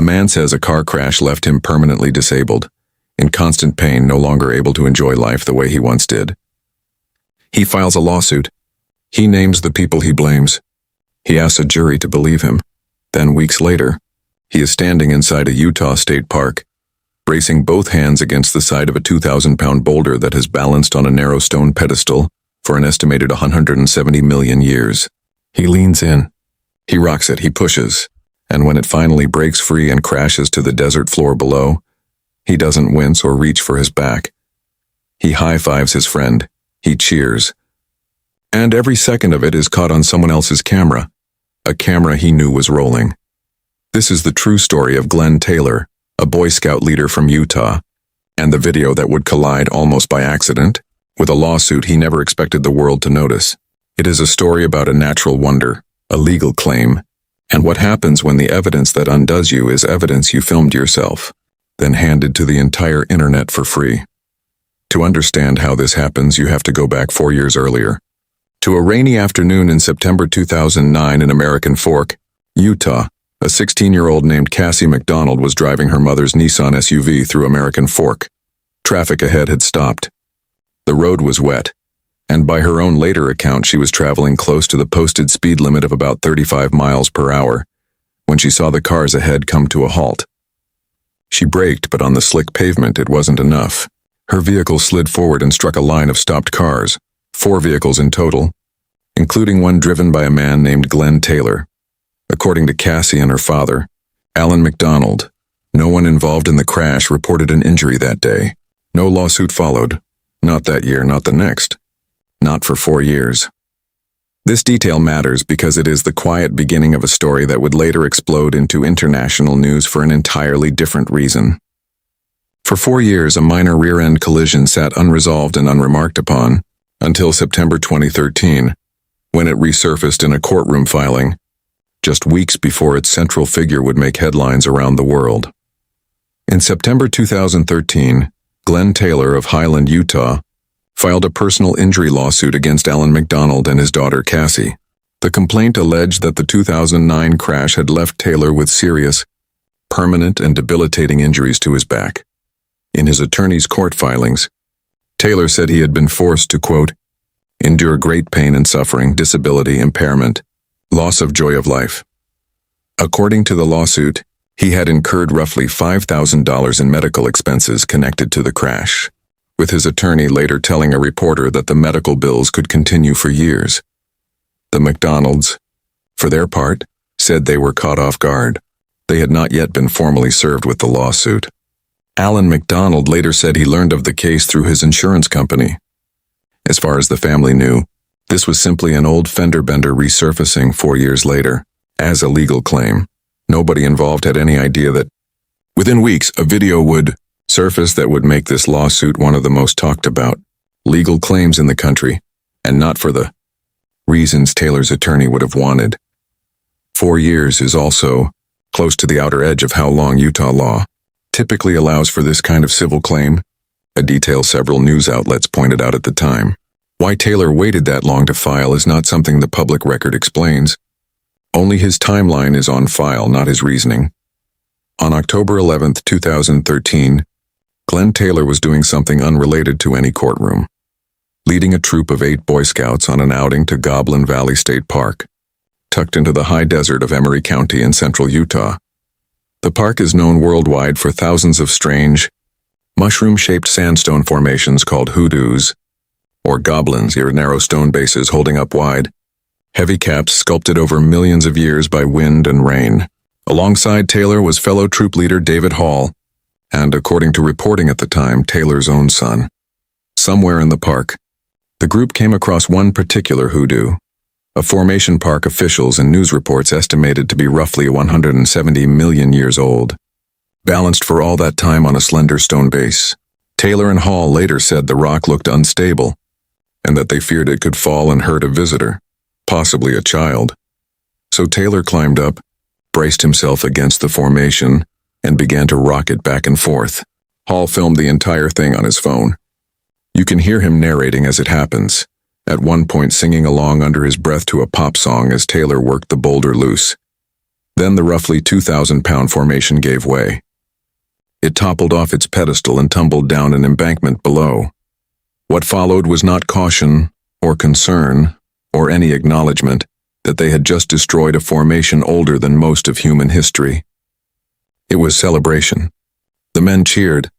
man says a car crash left him permanently disabled, in constant pain, no longer able to enjoy life the way he once did. He files a lawsuit. He names the people he blames. He asks a jury to believe him. Then weeks later, he is standing inside a Utah state park, bracing both hands against the side of a 2,000-pound boulder that has balanced on a narrow stone pedestal for an estimated 170 million years. He leans in. He rocks it, he pushes, and when it finally breaks free and crashes to the desert floor below, he doesn't wince or reach for his back. He high-fives his friend. He cheers. And every second of it is caught on someone else's camera, a camera he knew was rolling. This is the true story of Glenn Taylor, a Boy Scout leader from Utah, and the video that would collide almost by accident with a lawsuit he never expected the world to notice. It is a story about a natural wonder, a legal claim, and what happens when the evidence that undoes you is evidence you filmed yourself, then handed to the entire internet for free. To understand how this happens, you have to go back 4 years earlier, to a rainy afternoon in September 2009 in American Fork, Utah. A 16-year-old named Cassie McDonald was driving her mother's Nissan SUV through American Fork. Traffic ahead had stopped. The road was wet, and by her own later account, she was traveling close to the posted speed limit of about 35 miles per hour when she saw the cars ahead come to a halt. She braked, but on the slick pavement, it wasn't enough. Her vehicle slid forward and struck a line of stopped cars, 4 vehicles in total, including one driven by a man named Glenn Taylor. According to Cassie and her father, Alan McDonald, no one involved in the crash reported an injury that day. No lawsuit followed. Not that year, not the next. Not for 4 years. This detail matters because it is the quiet beginning of a story that would later explode into international news for an entirely different reason. For 4 years, a minor rear-end collision sat unresolved and unremarked upon, until September 2013, when it resurfaced in a courtroom filing, just weeks before its central figure would make headlines around the world. In September 2013, Glenn Taylor of Highland, Utah, filed a personal injury lawsuit against Alan McDonald and his daughter Cassie. The complaint alleged that the 2009 crash had left Taylor with serious, permanent and debilitating injuries to his back. In his attorney's court filings, Taylor said he had been forced to, quote, endure great pain and suffering, disability, impairment, loss of joy of life. According to the lawsuit, he had incurred roughly $5,000 in medical expenses connected to the crash, with his attorney later telling a reporter that the medical bills could continue for years. The McDonalds, for their part, said they were caught off guard. They had not yet been formally served with the lawsuit. Alan McDonald later said he learned of the case through his insurance company. As far as the family knew, this was simply an old fender bender resurfacing 4 years later, as a legal claim. Nobody involved had any idea that, within weeks, a video would surface that would make this lawsuit one of the most talked about legal claims in the country, and not for the reasons Taylor's attorney would have wanted. 4 years is also close to the outer edge of how long Utah law typically allows for this kind of civil claim, a detail several news outlets pointed out at the time. Why Taylor waited that long to file is not something the public record explains. Only his timeline is on file, not his reasoning. On October 11, 2013, Glenn Taylor was doing something unrelated to any courtroom, leading a troop of 8 Boy Scouts on an outing to Goblin Valley State Park, tucked into the high desert of Emery County in central Utah. The park is known worldwide for thousands of strange, mushroom-shaped sandstone formations called hoodoos, or goblins, or narrow stone bases holding up wide, heavy caps sculpted over millions of years by wind and rain. Alongside Taylor was fellow troop leader David Hall, and according to reporting at the time, Taylor's own son. Somewhere in the park, the group came across one particular hoodoo, a formation park officials and news reports estimated to be roughly 170 million years old, balanced for all that time on a slender stone base. Taylor and Hall later said the rock looked unstable, and that they feared it could fall and hurt a visitor, possibly a child. So Taylor climbed up, braced himself against the formation, and began to rock it back and forth. Hall filmed the entire thing on his phone. You can hear him narrating as it happens, at one point singing along under his breath to a pop song as Taylor worked the boulder loose. Then the roughly 2,000-pound formation gave way. It toppled off its pedestal and tumbled down an embankment below. What followed was not caution or concern or any acknowledgement that they had just destroyed a formation older than most of human history. It was celebration. The men cheered.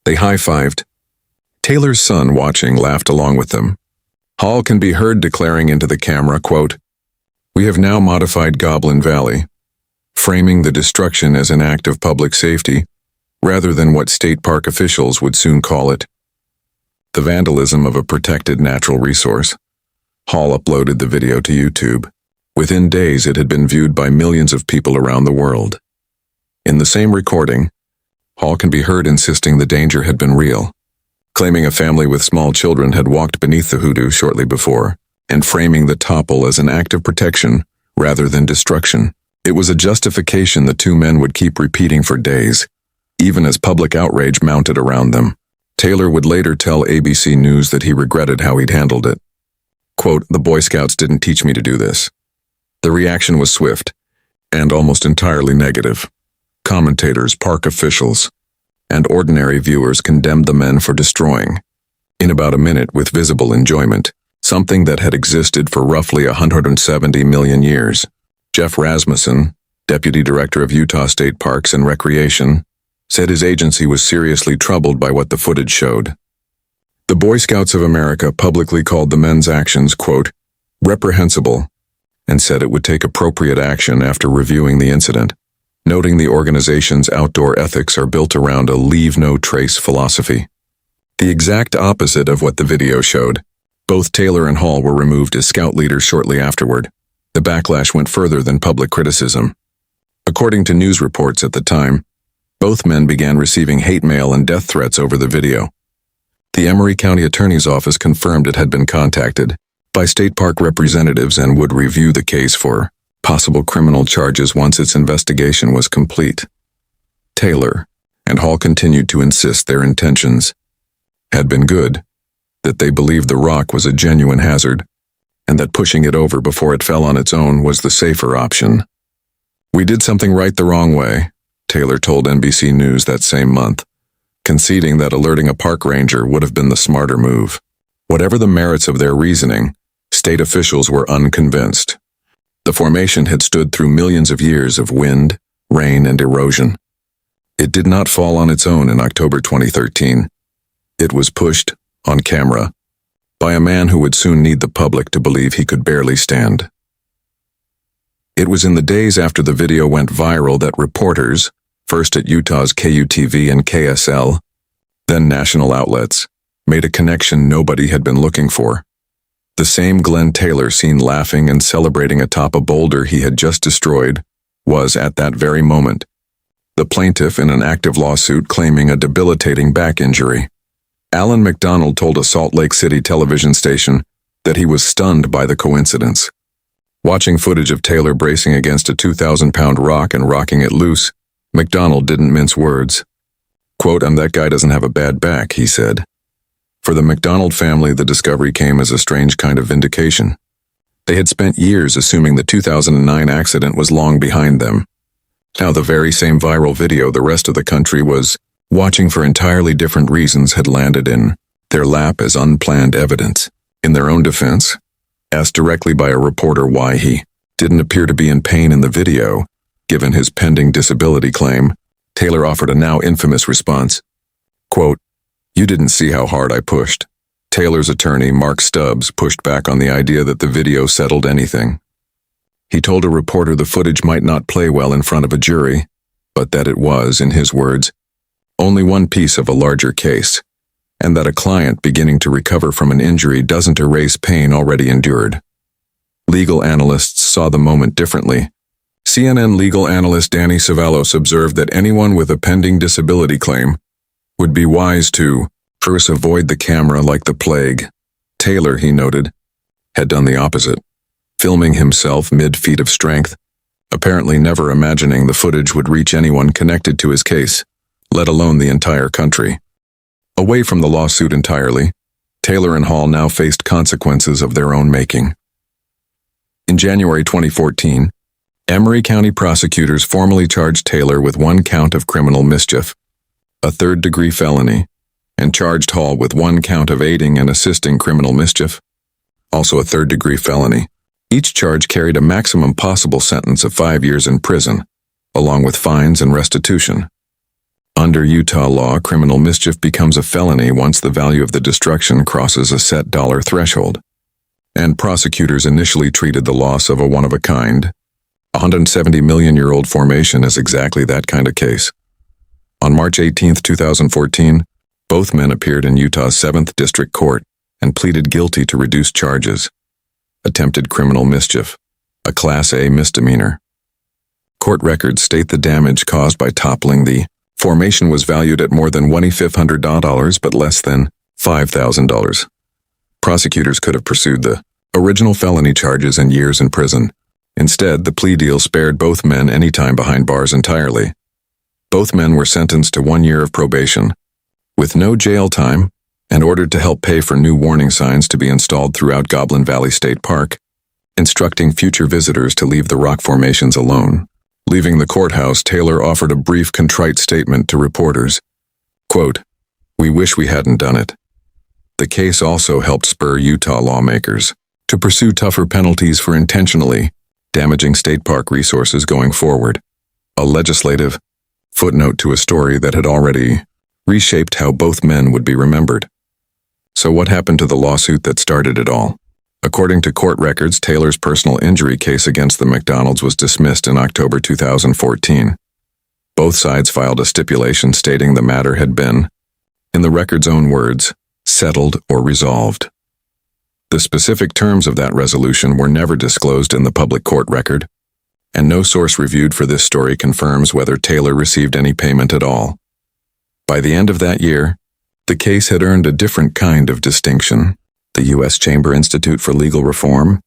They high-fived. Taylor's son, watching, laughed along with them. Hall can be heard declaring into the camera, quote, "We have now modified Goblin Valley, framing the destruction as an act of public safety, rather than what state park officials would soon call it, the vandalism of a protected natural resource." Hall uploaded the video to YouTube. Within days, it had been viewed by millions of people around the world. In the same recording, Hall can be heard insisting the danger had been real, claiming a family with small children had walked beneath the hoodoo shortly before, and framing the topple as an act of protection rather than destruction. It was a justification the two men would keep repeating for days, even as public outrage mounted around them. Taylor would later tell ABC News that he regretted how he'd handled it. Quote, "The Boy Scouts didn't teach me to do this." The reaction was swift and almost entirely negative. Commentators, park officials, and ordinary viewers condemned the men for destroying, in about a minute with visible enjoyment, something that had existed for roughly 170 million years. Jeff Rasmussen, Deputy Director of Utah State Parks and Recreation, said his agency was seriously troubled by what the footage showed. The Boy Scouts of America publicly called the men's actions, quote, "reprehensible," and said it would take appropriate action after reviewing the incident, noting the organization's outdoor ethics are built around a leave-no-trace philosophy. The exact opposite of what the video showed. Both Taylor and Hall were removed as scout leaders shortly afterward. The backlash went further than public criticism. According to news reports at the time, both men began receiving hate mail and death threats over the video. The Emery County Attorney's Office confirmed it had been contacted by state park representatives and would review the case for possible criminal charges once its investigation was complete. Taylor and Hall continued to insist their intentions had been good, that they believed the rock was a genuine hazard, and that pushing it over before it fell on its own was the safer option. "We did something right the wrong way," Taylor told NBC News that same month, conceding that alerting a park ranger would have been the smarter move. Whatever the merits of their reasoning, state officials were unconvinced. The formation had stood through millions of years of wind, rain, and erosion. It did not fall on its own in October 2013. It was pushed, on camera, by a man who would soon need the public to believe he could barely stand. It was in the days after the video went viral that reporters, first at Utah's KUTV and KSL, then national outlets, made a connection nobody had been looking for. The same Glenn Taylor seen laughing and celebrating atop a boulder he had just destroyed was, at that very moment, the plaintiff in an active lawsuit claiming a debilitating back injury. Alan McDonald told a Salt Lake City television station that he was stunned by the coincidence. Watching footage of Taylor bracing against a 2,000-pound rock and rocking it loose, McDonald didn't mince words. Quote, "That guy doesn't have a bad back," he said. For the McDonald family, the discovery came as a strange kind of vindication. They had spent years assuming the 2009 accident was long behind them. Now the very same viral video the rest of the country was watching for entirely different reasons had landed in their lap as unplanned evidence. In their own defense, asked directly by a reporter why he didn't appear to be in pain in the video, given his pending disability claim, Taylor offered a now infamous response. Quote, "You didn't see how hard I pushed." Taylor's attorney, Mark Stubbs, pushed back on the idea that the video settled anything. He told a reporter the footage might not play well in front of a jury, but that it was, in his words, only one piece of a larger case, and that a client beginning to recover from an injury doesn't erase pain already endured. Legal analysts saw the moment differently. CNN legal analyst Danny Savalos observed that anyone with a pending disability claim would be wise to first avoid the camera like the plague. Taylor, he noted, had done the opposite, filming himself mid-feat of strength, apparently never imagining the footage would reach anyone connected to his case, let alone the entire country. Away from the lawsuit entirely, Taylor and Hall now faced consequences of their own making. In January 2014, Emery County prosecutors formally charged Taylor with 1 count of criminal mischief, a third-degree felony, and charged Hall with 1 count of aiding and assisting criminal mischief, also a third-degree felony. Each charge carried a maximum possible sentence of 5 years in prison, along with fines and restitution. Under Utah law, criminal mischief becomes a felony once the value of the destruction crosses a set dollar threshold, and prosecutors initially treated the loss of a one-of-a-kind, 170-million-year-old formation as exactly that kind of case. On March 18, 2014, both men appeared in Utah's 7th District Court and pleaded guilty to reduced charges. Attempted criminal mischief, a Class A misdemeanor. Court records state the damage caused by toppling the formation was valued at more than $2,500 but less than $5,000. Prosecutors could have pursued the original felony charges and years in prison. Instead, the plea deal spared both men any time behind bars entirely. Both men were sentenced to 1 year of probation, with no jail time, and ordered to help pay for new warning signs to be installed throughout Goblin Valley State Park, instructing future visitors to leave the rock formations alone. Leaving the courthouse, Taylor offered a brief contrite statement to reporters. Quote, "We wish we hadn't done it." The case also helped spur Utah lawmakers to pursue tougher penalties for intentionally damaging state park resources going forward, a legislative footnote to a story that had already reshaped how both men would be remembered. So what happened to the lawsuit that started it all? According to court records, Taylor's personal injury case against the McDonald's was dismissed in October 2014. Both sides filed a stipulation stating the matter had been, in the record's own words, settled or resolved. The specific terms of that resolution were never disclosed in the public court record, and no source reviewed for this story confirms whether Taylor received any payment at all. By the end of that year, the case had earned a different kind of distinction. The U.S. Chamber Institute for Legal Reform,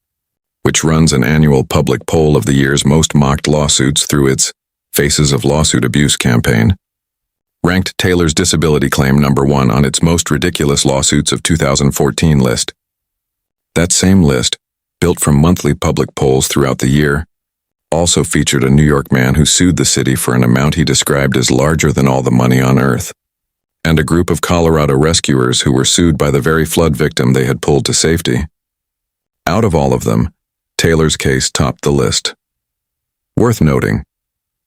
which runs an annual public poll of the year's most mocked lawsuits through its Faces of Lawsuit Abuse campaign, ranked Taylor's disability claim number 1 on its most ridiculous lawsuits of 2014 list. That same list, built from monthly public polls throughout the year, also featured a New York man who sued the city for an amount he described as larger than all the money on earth, and a group of Colorado rescuers who were sued by the very flood victim they had pulled to safety. Out of all of them, Taylor's case topped the list. Worth noting,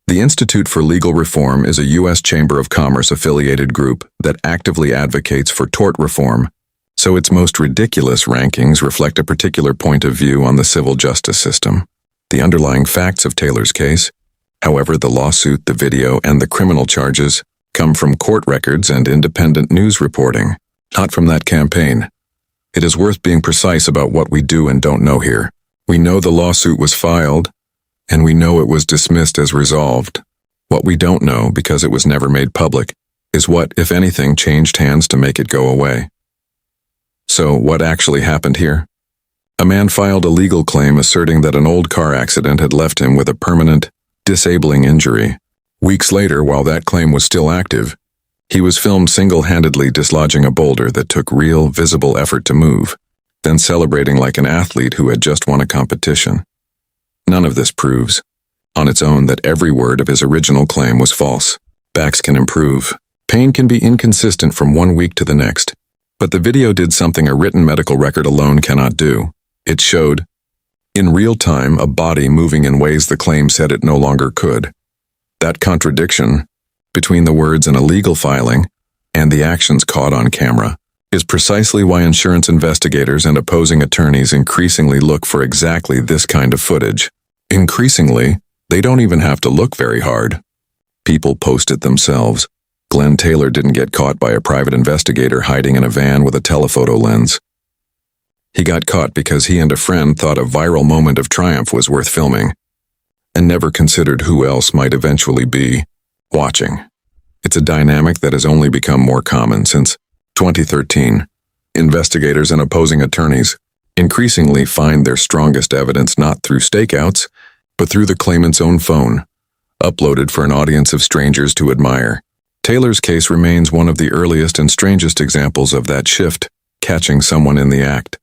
the Institute for Legal Reform is a U.S. Chamber of Commerce affiliated group that actively advocates for tort reform, so its most ridiculous rankings reflect a particular point of view on the civil justice system. The underlying facts of Taylor's case, however, the lawsuit, the video, and the criminal charges come from court records and independent news reporting, not from that campaign. It is worth being precise about what we do and don't know here. We know the lawsuit was filed, and we know it was dismissed as resolved. What we don't know, because it was never made public, is what, if anything, changed hands to make it go away. So, what actually happened here? A man filed a legal claim asserting that an old car accident had left him with a permanent, disabling injury. Weeks later, while that claim was still active, he was filmed single-handedly dislodging a boulder that took real, visible effort to move, then celebrating like an athlete who had just won a competition. None of this proves, on its own, that every word of his original claim was false. Backs can improve. Pain can be inconsistent from one week to the next. But the video did something a written medical record alone cannot do. It showed, in real time, a body moving in ways the claim said it no longer could. That contradiction between the words in a legal filing and the actions caught on camera is precisely why insurance investigators and opposing attorneys increasingly look for exactly this kind of footage. Increasingly, they don't even have to look very hard. People post it themselves. Glenn Taylor didn't get caught by a private investigator hiding in a van with a telephoto lens. He got caught because he and a friend thought a viral moment of triumph was worth filming, and never considered who else might eventually be watching. It's a dynamic that has only become more common since 2013. Investigators and opposing attorneys increasingly find their strongest evidence not through stakeouts, but through the claimant's own phone, uploaded for an audience of strangers to admire. Taylor's case remains one of the earliest and strangest examples of that shift, catching someone in the act.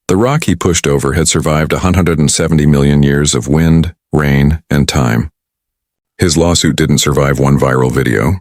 The rock he pushed over had survived 170 million years of wind, rain, and time. His lawsuit didn't survive one viral video,